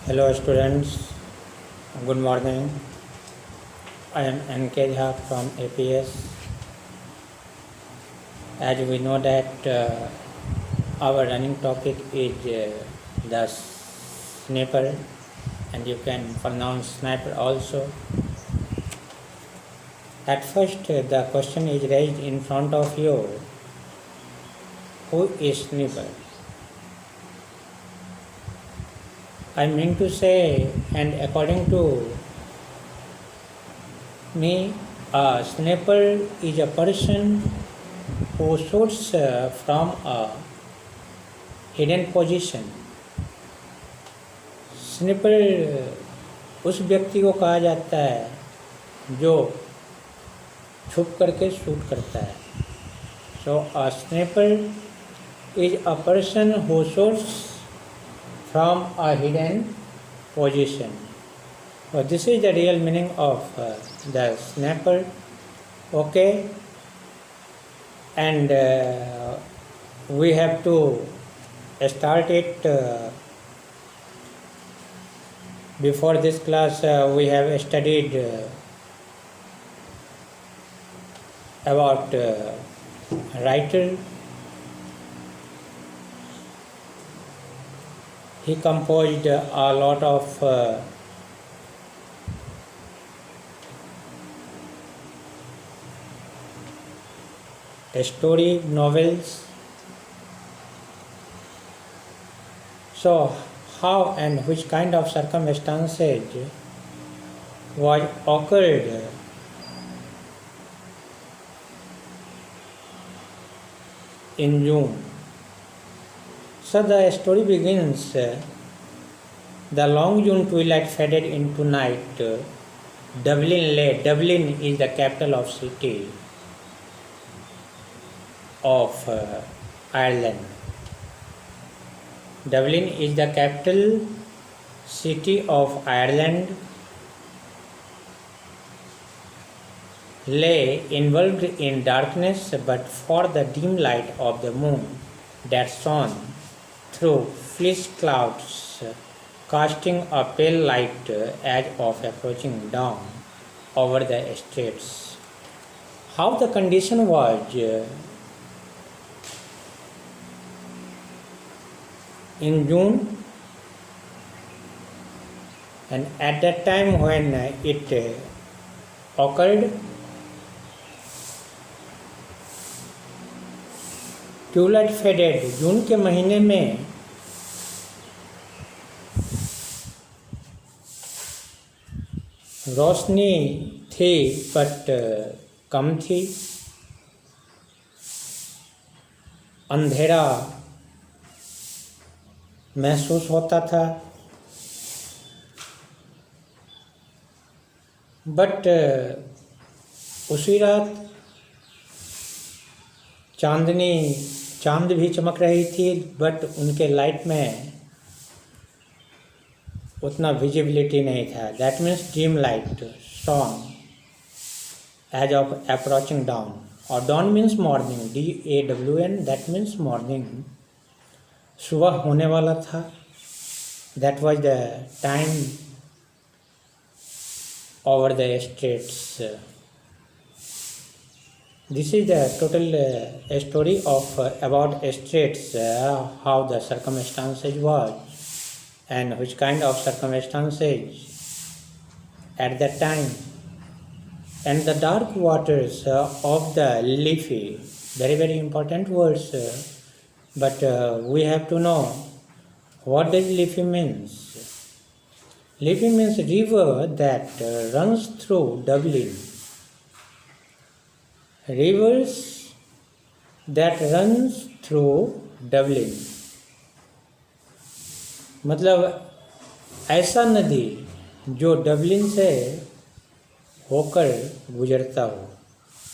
Hello students, good morning. I am N.K. Jha from APS. As we know that our running topic is the sniper, and you can pronounce sniper also. At first the question is raised in front of you, who is sniper? I mean to say, and according to me, a sniper is a person who shoots from a hidden position. Sniper उस व्यक्ति को कहा जाता है जो छुप करके shoot करता है. So a sniper is a person who shoots from a hidden position. So this is the real meaning of the sniper. Okay, and we have to start it. Before this class we have studied about writer. He composed a lot of story novels. So how and which kind of circumstances was occurred in June? So the story begins, the long June twilight faded into night. Dublin lay. Dublin is the capital of city of Ireland. Dublin is the capital city of Ireland. Lay involved in darkness, but for the dim light of the moon that shone through fleece clouds, casting a pale light as of approaching dawn over the streets. How the condition was in June, and at that time when it occurred, twilight faded. June के महीने में रोशनी थी but कम थी. अंधेरा महसूस होता था. But उसी रात चांद भी चमक रही थी, बट उनके लाइट में उतना विजिबिलिटी नहीं था. That means dim light shone edge of approaching dawn. और dawn means morning, DAWN. That means morning. सुबह होने वाला था. That was the time over the streets. This is the total story of about streets, how the circumstances was and which kind of circumstances at that time, and the dark waters of the Liffey. Very important words, but we have to know what does Liffey means. Liffey means river that runs through Dublin. Rivers that runs through Dublin, मतलब ऐसा नदी जो Dublin से होकर गुजरता हो.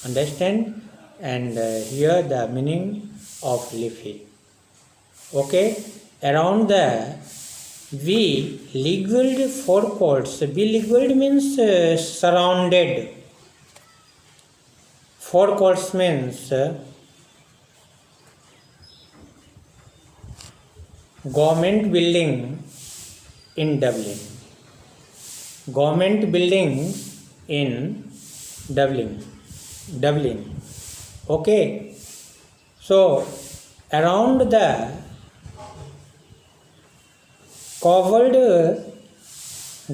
Understand? And here the meaning of Liffey. Okay, around the beleaguered forecourts. Beleaguered means surrounded. Forecourts means government building in Dublin. Government buildings in Dublin. Okay. So around the covered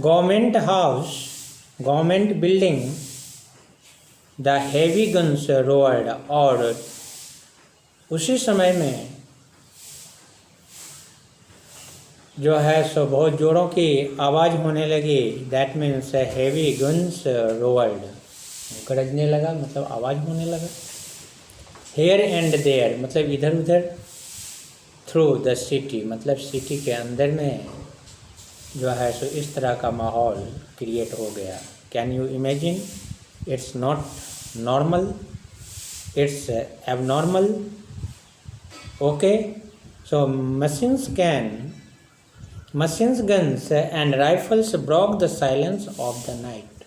government house, government building, the heavy guns roared. और उसी समय में जो है सो बहुत जोरों की आवाज़ होने लगी. दैट मीन्स हेवी गन्स रोवर्ड, गरजने लगा मतलब आवाज़ होने लगा. हेयर एंड देयर मतलब इधर उधर. थ्रू द सिटी मतलब सिटी के अंदर में जो है सो इस तरह का माहौल क्रिएट हो गया. Can you imagine? It's not normal, it's abnormal. Okay. So machines, guns and rifles broke the silence of the night.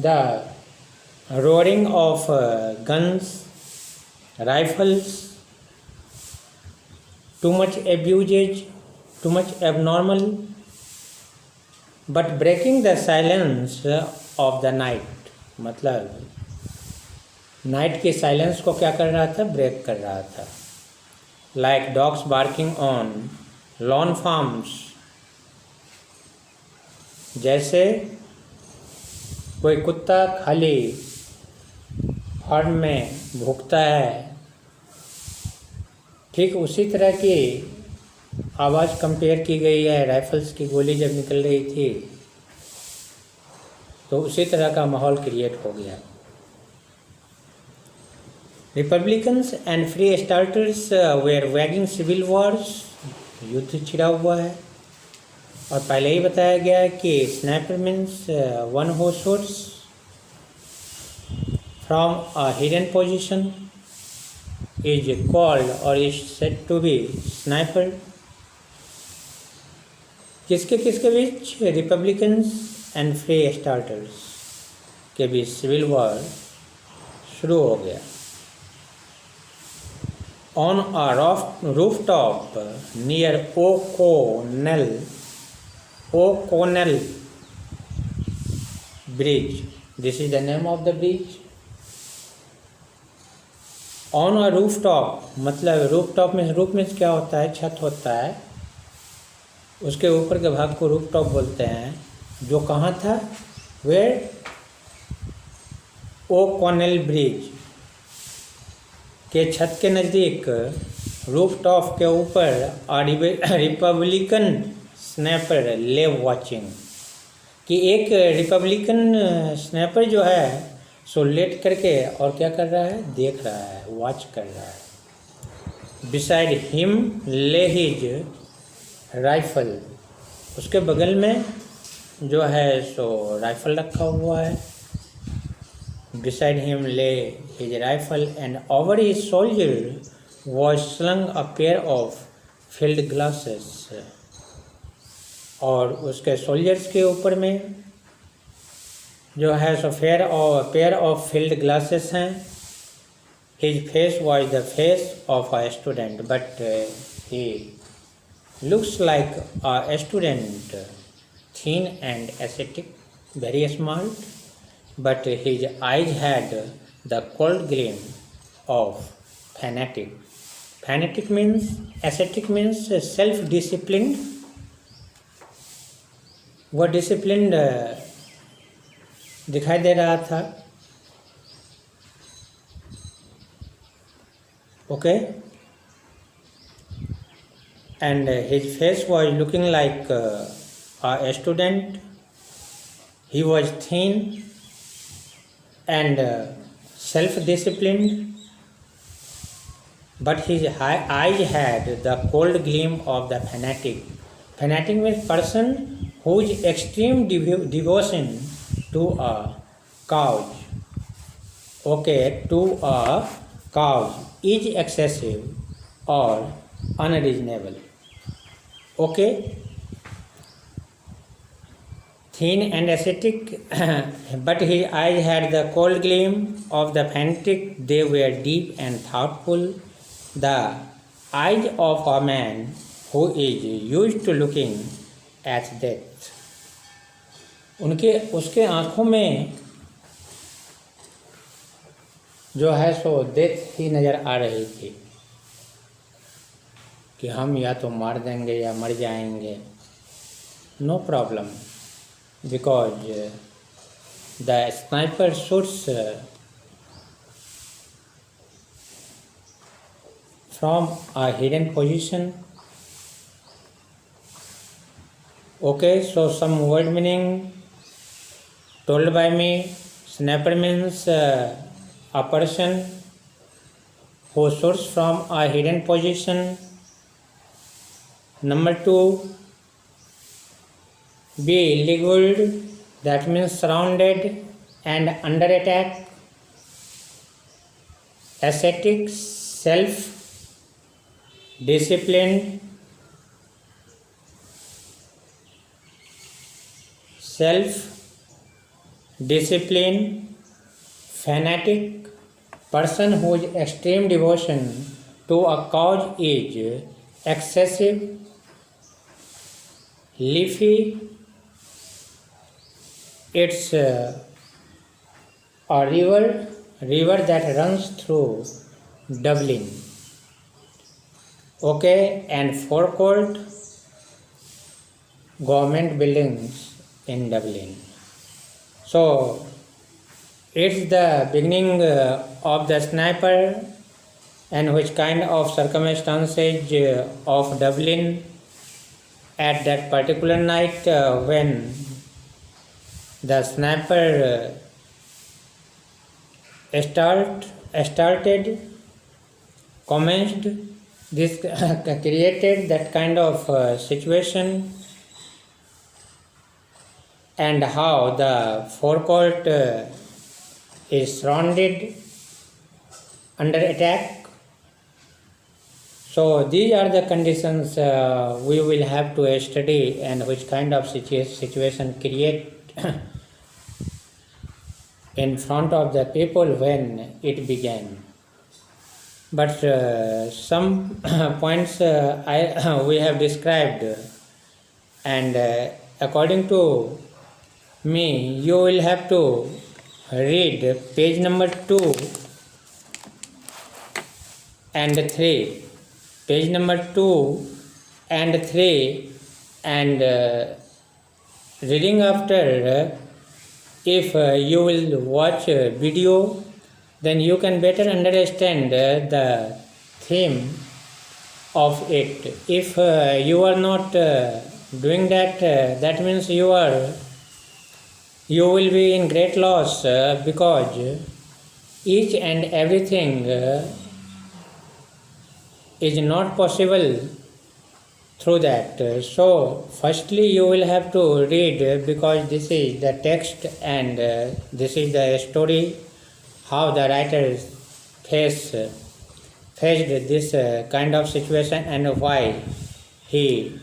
The roaring of guns, rifles, too much abusage, too much abnormal, but breaking the silence of the night. मतलब night के silence को क्या कर रहा था? Break कर रहा था. Like dogs barking on lawn farms, जैसे कोई कुत्ता खाली फार्म में भूखता है, ठीक उसी तरह की आवाज़ कंपेयर की गई है. राइफल्स की गोली जब निकल रही थी तो उसी तरह का माहौल क्रिएट हो गया. Republicans and free starters were waging civil wars. युद्ध छिड़ा हुआ है. और पहले ही बताया गया है कि sniper means one who shoots from a hidden position is called और is said to be sniper. किसके बीच? रिपब्लिकन्स एंड फ्री स्टार्टर्स के बीच सिविल वॉर शुरू हो गया. On a rooftop near O'Connell Bridge. This is the name of the bridge. On a rooftop मतलब rooftop में रूफ में क्या होता है? छत होता है. उसके ऊपर के भाग को रूफटॉप बोलते हैं. जो कहाँ था? Where? O'Connell Bridge के छत के नज़दीक रूफटॉप के ऊपर रिपब्लिकन स्नैपर ले वॉचिंग. कि एक रिपब्लिकन स्नैपर जो है सो लेट करके और क्या कर रहा है? देख रहा है, वॉच कर रहा है. बिसाइड हिम ले हिज राइफल. उसके बगल में जो है सो राइफल रखा हुआ है. Beside him lay his rifle, and over his shoulder was slung a pair of field glasses. और उसके सोल्जर्स के ऊपर में जो है सो पेयर ऑफ फील्ड ग्लासेस हैं. His face was the face of a student, but he looks like a student, thin and ascetic, very smart. But his eyes had the cold gleam of fanatic. Fanatic means, ascetic means self-disciplined. वो disciplined दिखाई दे रहा था. Okay. And his face was looking like a student. He was thin and self-disciplined, but his eyes had the cold gleam of the fanatic. Fanatic means person whose extreme devotion to a cause, to a cause is excessive or unreasonable. Okay. Thin and ascetic, but his eyes had the cold gleam of the fanatic. They were deep and thoughtful. The eyes of a man who is used to looking at death. उसके आँखों में जो है so death ही नज़र आ रही थी कि हम या तो मार देंगे या मर जाएंगे. No problem, because the sniper shoots from a hidden position. Okay, so some word meaning told by me. Sniper means a person who shoots from a hidden position. Number 2, be illegal, that means surrounded and under attack. Ascetic, self disciplined, fanatic, person whose extreme devotion to a cause is excessive. Leafy, it's a river that runs through Dublin. Okay, and forecourt, government buildings in Dublin. So it's the beginning of the sniper and which kind of circumstances of Dublin at that particular night when the sniper commenced. This created that kind of situation, and how the forecourt is surrounded under attack. So these are the conditions we will have to study, and which kind of situation create in front of the people when it began. But some points we have described, and according to me, you will have to read page number 2 and 3, page number 2 and 3, and reading after, if you will watch video, then you can better understand the theme of it. If you are not doing that, that means you will be in great loss, because each and everything is not possible through that. So firstly you will have to read, because this is the text and this is the story, how the writer faced this kind of situation and why he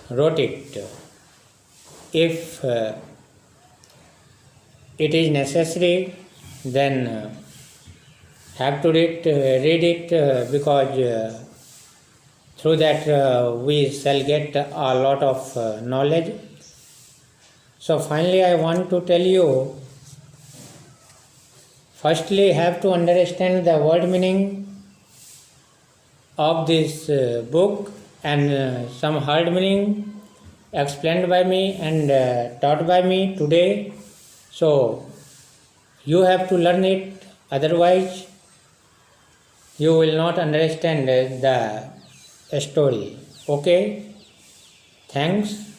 wrote it. If it is necessary, then have to read it, because through that we shall get a lot of knowledge. So finally I want to tell you, firstly have to understand the word meaning of this book, and some hard meaning explained by me and taught by me today. So you have to learn it, otherwise you will not understand the story. Okay, thanks.